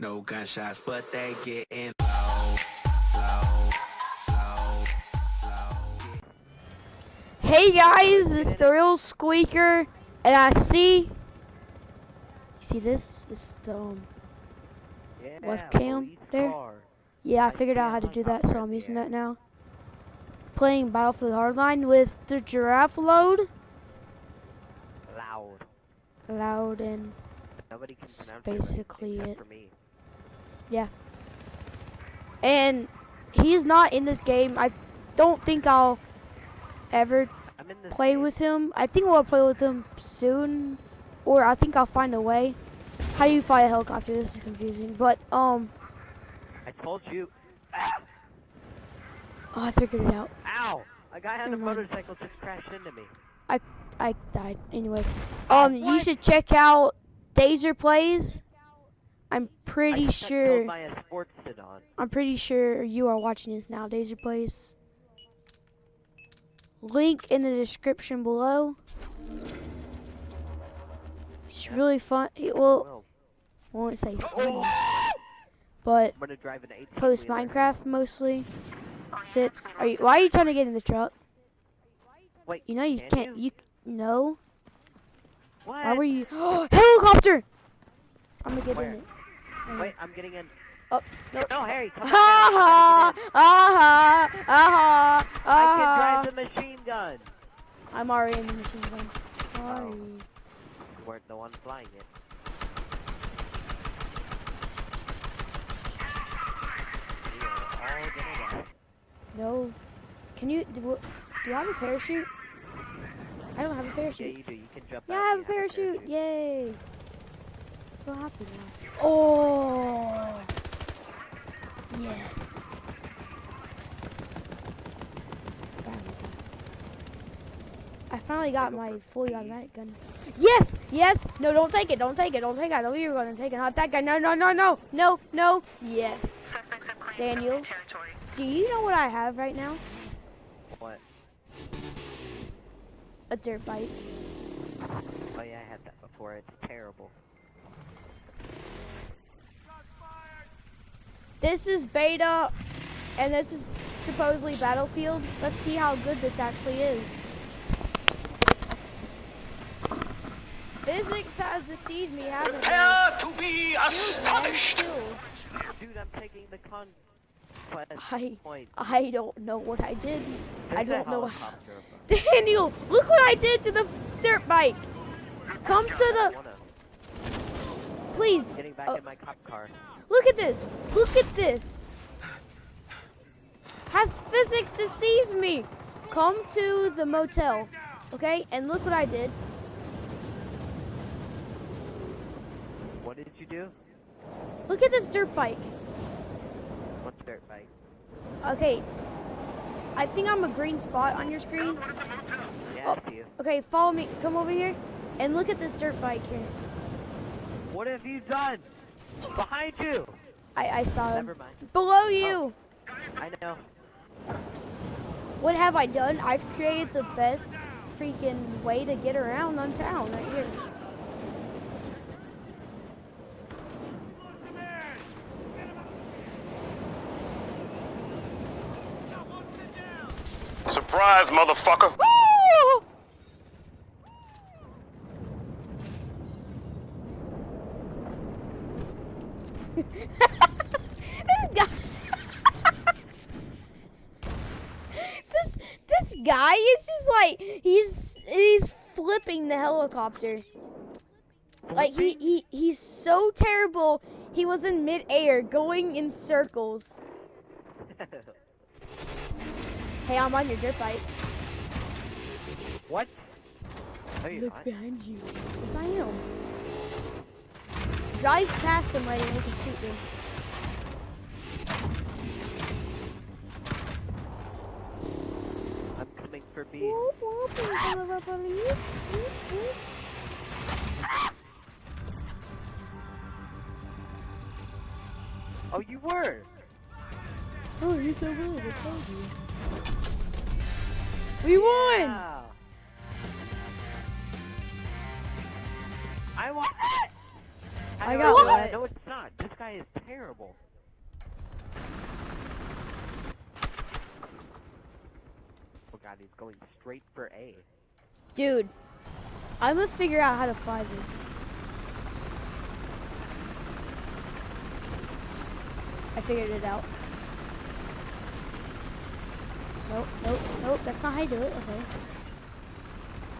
No gunshots, but they getting low, low, low, low. Hey guys, it's the real Squeaker, and I see. You see this? It's the webcam there. Yeah, I figured out how to do that, so I'm using that now. Playing Battlefield Hardline with the GirrafeLawd. Loud and Nobody can that's pronounce basically it. it. For me. Yeah. And he's not in this game. I don't think I'll ever play with him. I think we'll play with him soon, or I think I'll find a way. How do you fly a helicopter? This is confusing, but I told you. oh, I figured it out. Ow! A guy on a motorcycle just crashed into me. I died anyway. You What? should check out Dazer Plays. I'm pretty sure. By a sports sedan. I'm pretty sure you are watching this now. Dazer Plays. Link in the description below. It's really fun. Well, I won't say funny, but I'm gonna drive an 18 post Minecraft mostly. Why are you trying to get in the truck? Wait, You know you can't. You no. What? Why were you? Helicopter! I'm gonna get in it. Wait, I'm getting in. Oh no! No, Harry, come on. Ah ha! I can drive the machine gun. I'm already in the machine gun. Sorry. You weren't the one flying it. We are all gonna die. No. Can you do I have a parachute? I don't have a Yeah, parachute. you do. You can jump Yeah, out. I have a You parachute. Yay! So happy now. Oh. Yes. I finally got my fully automatic gun. Yes! Yes! No, don't take it. Don't take it. Don't take it. I know you were going to take it. Not that guy. No, no, no, no. No, no. Yes. Daniel, do you know what I have right now? What? A dirt bike. Oh yeah, I had that before. It's terrible. This is beta, and this is supposedly Battlefield. Let's see how good this actually is. Physics has deceived me, haven't it? Prepare to be astonished. Dude, I'm taking the conquest point. I don't know what I did. I There's a don't know how. helicopter above. Daniel, look what I did to the dirt bike. Come to the. Please. Getting back in my cop car. Look at this. Look at this. Has physics deceived me? Come to the motel, okay? And look what I did. What did you do? Look at this dirt bike. What's dirt bike? Okay. I think I'm a green spot on your screen. Yeah, I see you. Okay, follow me. Come over here. And look at this dirt bike here. What have you done? Behind you! I saw him. Never mind. Below you. I know. What have I done? I've created the best freaking way to get around on town right here. Surprise, motherfucker! Woo! This guy. this guy is just like he's flipping the helicopter. Like he's so terrible. He was in mid-air going in circles. Hey, I'm on your dirt bike. What? No, you're Look not. behind you. Yes, I am. Drive past somebody and you can shoot me. I'm coming for B. Whoop, whoop, here's some of our police. Whoop, whoop. Oh, you were! Oh, you're so good. I told you. We won! Wow. I won! I got wet. No, it's not. This guy is terrible. Oh god, he's going straight for A. Dude, I'm gonna figure out how to fly this. I figured it out. Nope, nope, nope. That's not how you do it. Okay.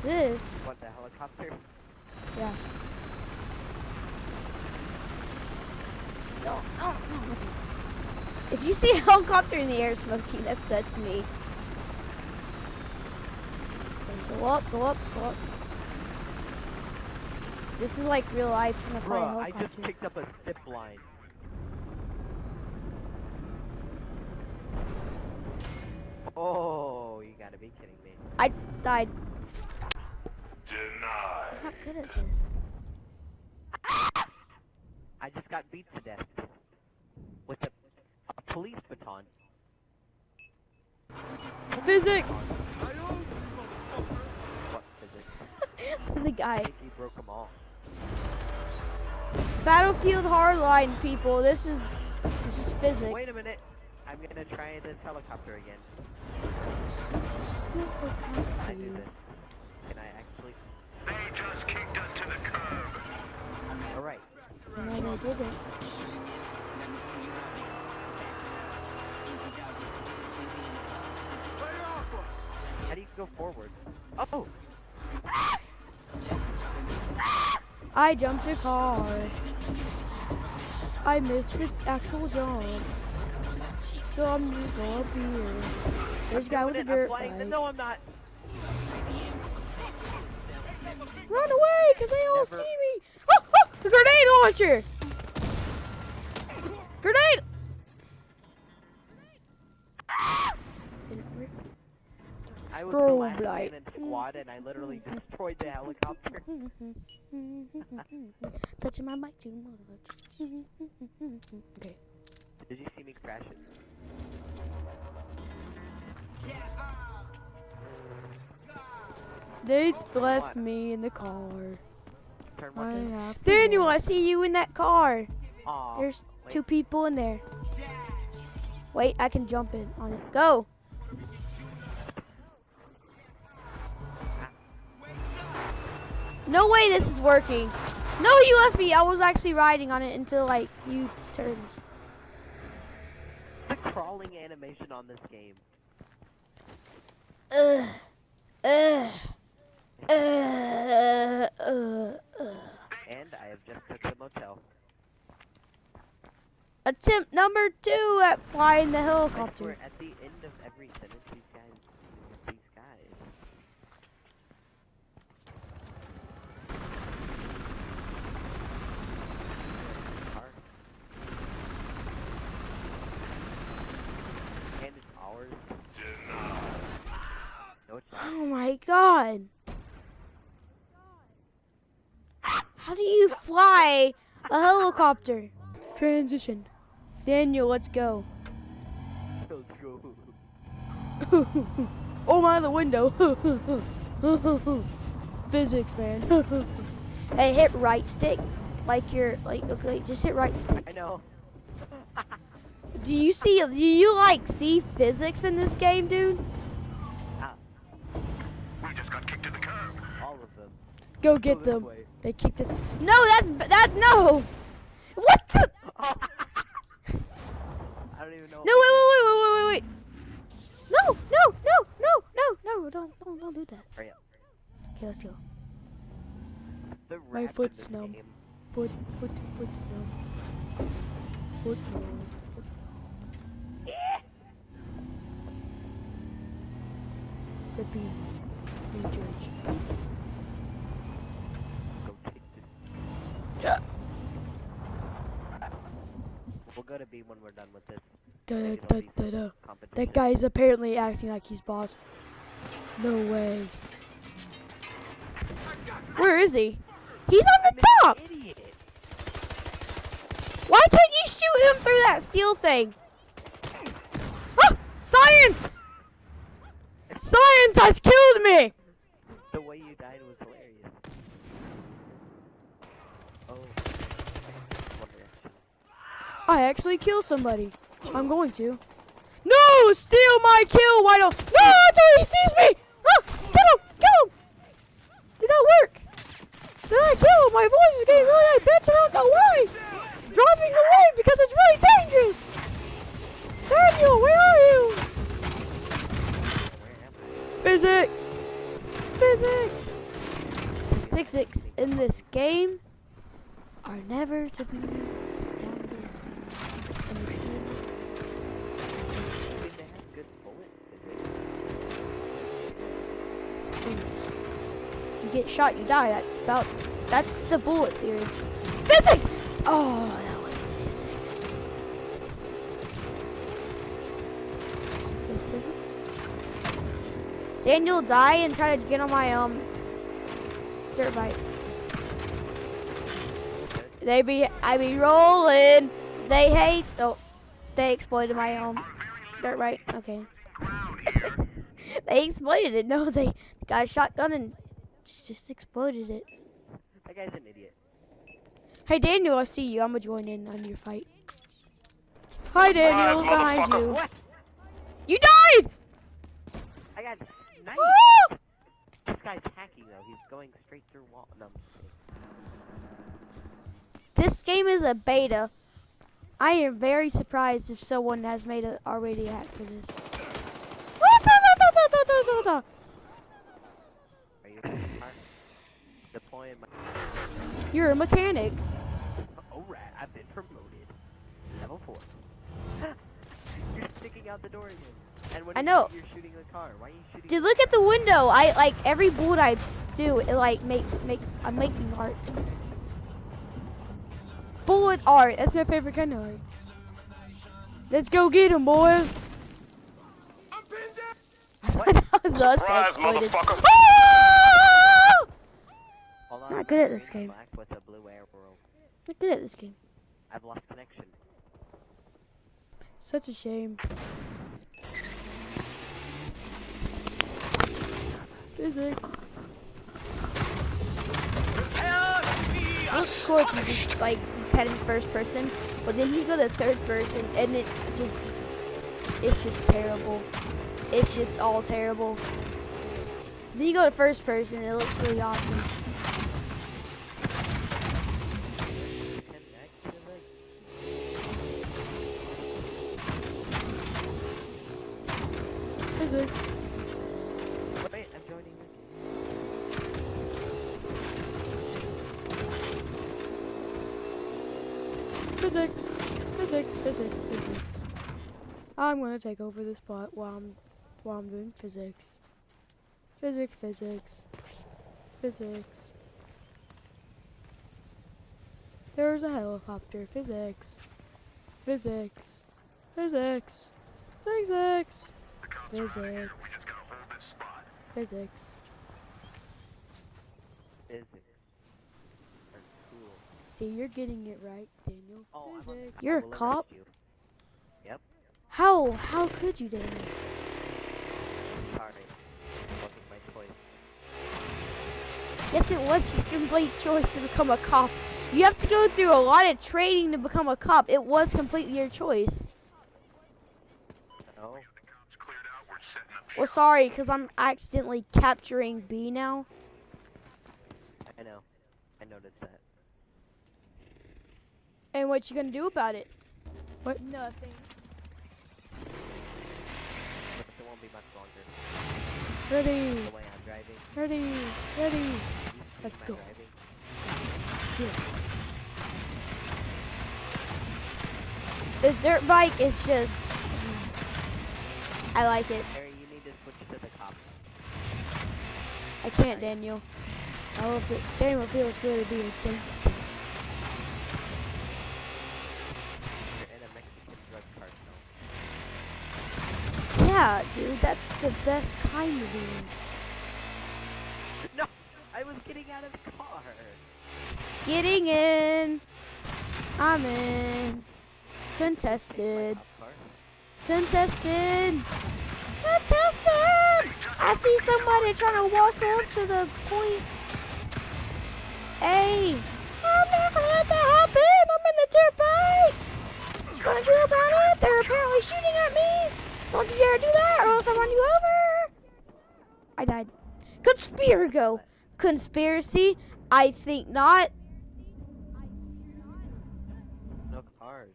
This. What, the helicopter? Yeah. No, no, no. If you see a helicopter in the air, Smokey, that's me. Okay, go up, go up, go up. This is like real life. I'm gonna fly a Bruh, I helicopter. just picked up a zip line. Oh, you gotta be kidding me. I died. Denied. I'm not good at this. I just got beat to death with a police baton. Physics! What physics? The I guy. think he broke them all. Battlefield Hardline, people. This is physics. Wait a minute. I'm gonna try this helicopter again. I'm so proud Can of I do you. this? Can I actually? They just kicked us to the curb. Alright. And I did it. How do you go forward? Oh! I jumped a car. I missed the actual jump. So I'm just go up here. There's a guy with a dirt bike. No, I'm not. Run away, cause they all see me. Oh, oh, the grenade launcher. Grenade. Didn't work. I was the Strobe last light. man in squad and I literally destroyed the helicopter. Touching my mic too much. Okay. Did you see me crash it? They left me in the car. Turn I one. have Daniel, I see you in that car. Aw, There's wait. 2 people in there. Wait, I can jump in on it. Go. No way this is working. No, you left me. I was actually riding on it until like you turned. The crawling animation on this game. Ugh. Ugh. And I have just took the motel. Attempt number 2 at flying the I helicopter. swear, at the end of every sentence, these guys. Are. And it's ours. No, it's not. Oh my god. How do you fly a helicopter? Transition. Daniel, let's go. Let's go. Oh my, the window. Physics, man. Hey, hit right stick. Like you're, okay, just hit right stick. I know. Do you like see physics in this game, dude? We just got kicked to the curb. All of them. Go get this them. way. They kicked us. No, no. What the? I don't even know. No, wait. No, don't do that. Hurry up. Okay, let's go. The My rap in foot's this numb. game. Foot numb. Foot numb. Flippy. You judge. Go take this. Yeah. We'll go to B when we're done with this. Da, Maybe da, there'll be da, some da. competition. That guy is apparently acting like he's boss. No way. Where is he? He's on the top. Idiot. Why can't you shoot him through that steel thing? Ah! Science! Science has killed me! The way you died was hilarious. Oh. I actually killed somebody. I'm going to. No! Steal my kill! Why don't... No! Until he sees me! Ah! Kill him! Kill him! Did that work? Did I kill him? My voice is getting really high pitched. I don't know why. Driving away because it's really dangerous. Daniel, where are you? Physics. Physics. The physics in this game are never to be astounded. Understood. Did they have good bullet physics? Please. You get shot, you die. That's the bullet theory. Physics! Oh, that was physics. It says physics. Daniel, die and try to get on my dirt bike. I be rolling. They hate. Oh, they exploited my dirt bike. Okay. They exploited it. No, they got a shotgun and just exploded it. That guy's an idiot. Hey Daniel, I see you. I'm gonna join in on your fight. Hi Daniel, behind you. What? You died! I got nice. Ah! This guy's hacking though. He's going straight through wall. No, I'm just kidding. This game is a beta. I am very surprised if someone has made a already hack for this. Are you deploying my... You're a mechanic. Oh, right. I've been promoted. Level 4. You're sticking out the door again. And when I know. you're shooting the car. Why are you shooting? Dude, look at the window. I like every bullet I do. It like makes. I'm making art. Bullet art. That's my favorite kind of art. Let's go get him, boys. That was us that Surprise, exploded. motherfucker! Ah! Hold on, Not good at I'm this green game. and black with a blue air world. Not good at this game. I've lost connection. Such a shame. Physics. It looks cool if you just like head in first person, but then you go to third person and it's just terrible. It's just all terrible. Then you go to first person and it looks really awesome. Physics. Wait, I'm joining you. Physics. Physics, physics, physics. I'm gonna take over the spot while I'm doing physics. Physics, physics. Physics. There's a helicopter. Physics. Physics. Physics. Physics. Physics. We just gotta hold this spot. Physics. Physics. Are cool. See, you're getting it right, Daniel. Oh, Physics. I You're a will cop? arrest you. Yep. How could you, Daniel? Sorry. It wasn't my choice. Yes, it was your complete choice to become a cop. You have to go through a lot of training to become a cop. It was completely your choice. No. The cops cleared out. We're setting up Well, sorry, because I'm accidentally capturing B now. I know. I noticed that. And what you gonna do about it? What? Nothing. But it won't be much longer. Ready, The way I'm driving. ready, ready. You see Let's my go. driving? Here. The dirt bike is just... I like it. Harry, you need to switch to the cop. I can't, Daniel. I love it. Daniel feels good to be a gangster. You're in a Mexican drug cartel. Yeah, dude, that's the best kind of being. No! I was getting out of the car! Getting in. I'm in. Contested. Cop car. Contested. Contested. I see somebody trying to walk up to the point. Hey, I'm not gonna let that happen. I'm in the dirt bike. Why shooting at me? Don't you dare do that, or else I'll run you over. I died. Conspiracy? I think not. No cars.